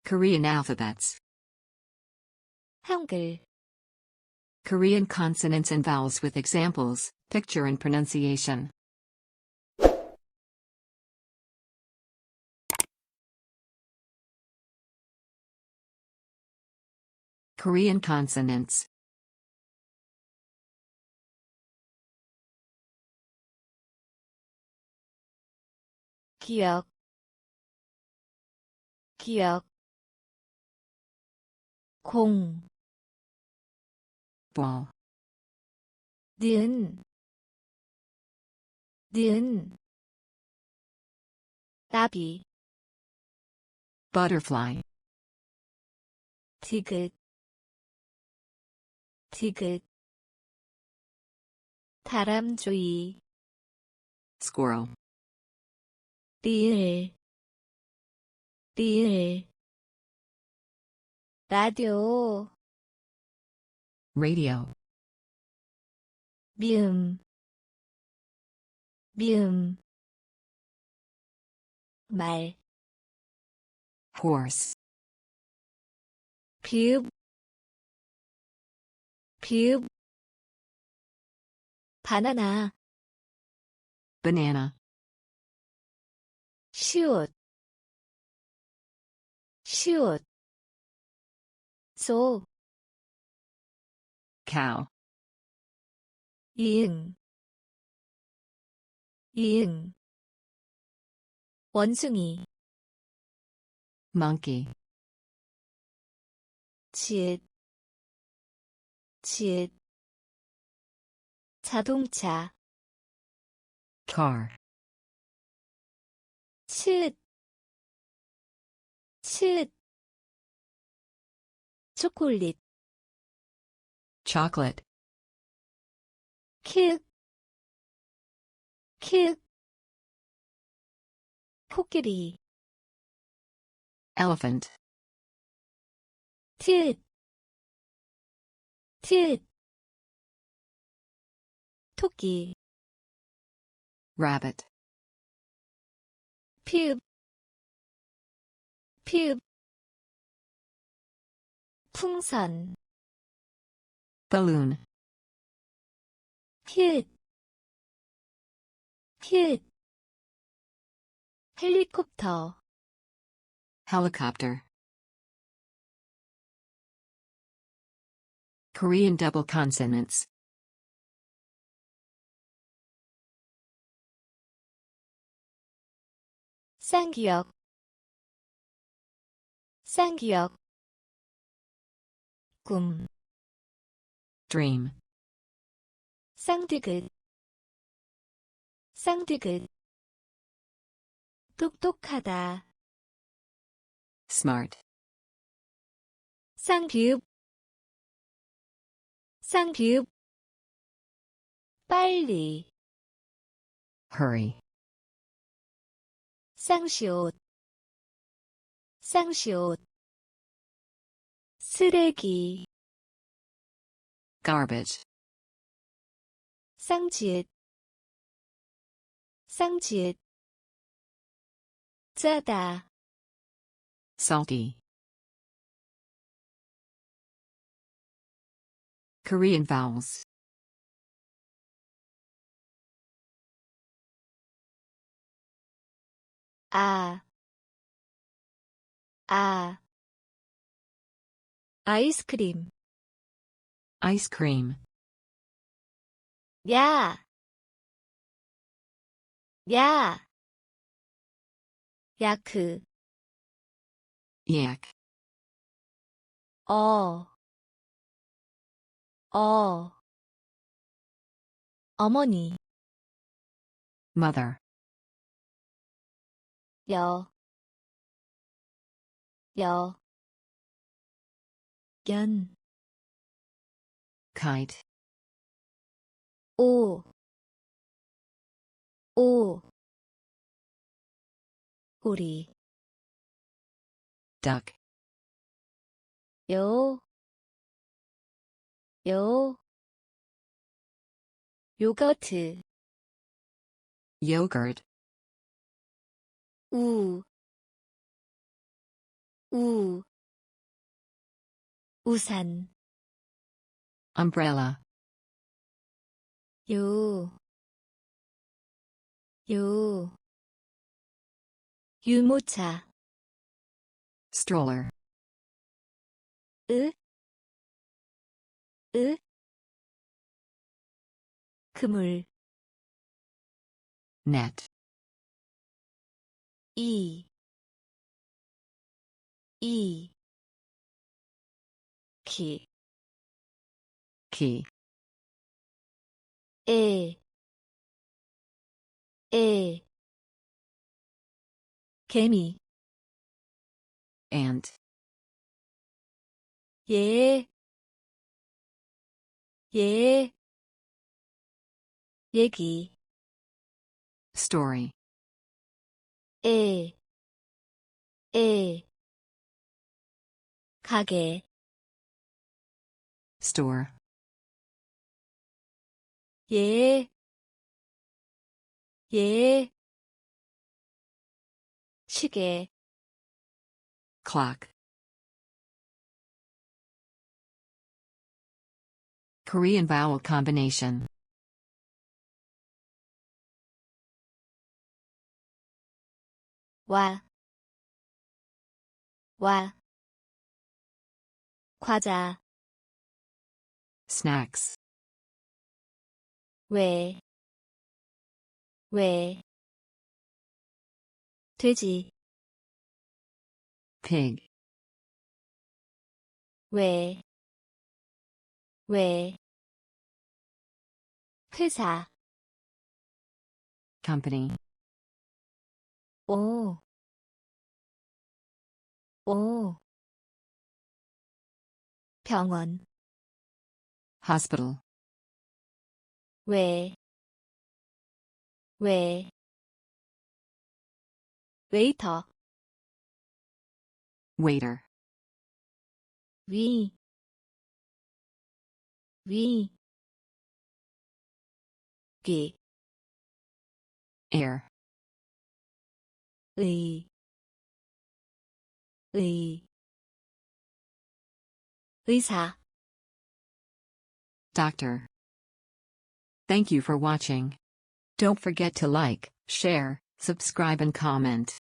Korean alphabets. 한글. Korean consonants and vowels with examples, picture and pronunciation. Korean consonants. 기억, 기억. 공, Ball. 는, 나비, Butterfly. 디귿, 다람쥐, Squirrel. 리을, 라디오, Radio. 미음, 말, Horse. 비읍, 바나나, Banana. 시옷, 소, Cow. 이응, 원숭이, Monkey. 지읒, 자동차, Car. 츳, 초콜릿, Chocolate. 킥, 코끼리, Elephant. 틔읒, 토끼, Rabbit. 피읍, 풍선, Balloon. 틔읒, 헬리콥터, Helicopter. Korean double consonants. 쌍기역, 꿈, Dream. 쌍디귿, 똑똑하다, Smart. 쌍비읍, 빨리, Hurry. 쌍시옷, 쓰레기, Garbage. 쌍지읒, 짜다, Salty. Korean vowels. 아, 아이스크림, Ice cream. 야, 야크, Yak. 어머니, Mother. 여, 연, Kite. 오, 오리, Duck. 요, 요거트, Yogurt. 우, 우, 우산, umbrella, 요, 요, 유모차, stroller, 으, 으, 그물, net, 이, 키, key, 에, 개미, ant, 예, 얘기, story, 에, 가게, store, 예, 시계, clock. Korean vowel combination. 와, 과자, Snacks, 왜, 돼지, pig, 왜, 회사, company, 오, 병원, hospital, 왜, 웨이터, waiter, 위, 귀, air, 의, 의사. doctor. Thank you for watching. Don't forget to like, share, subscribe and comment.